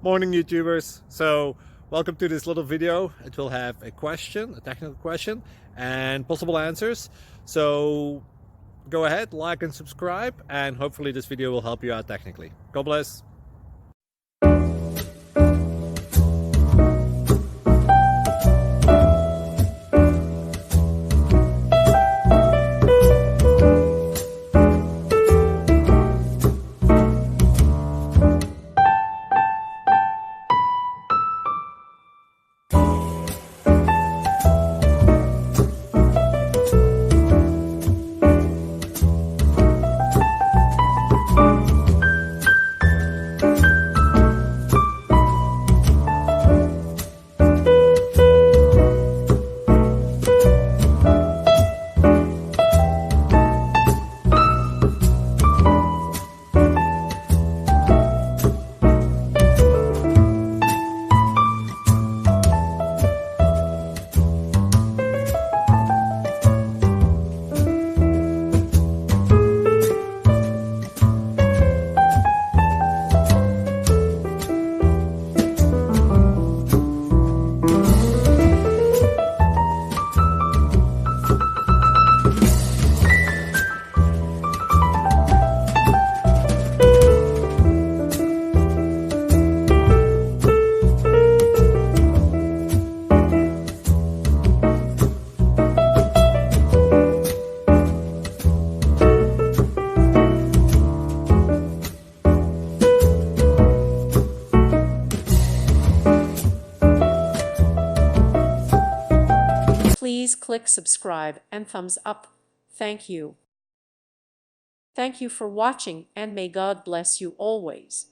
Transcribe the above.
Morning YouTubers. So welcome to this little video. It will have a question, a technical question, and possible answers. So go ahead, like and subscribe, and hopefully this video will help you out technically. God bless. Please click subscribe and thumbs up. Thank you. Thank you for watching, and may God bless you always.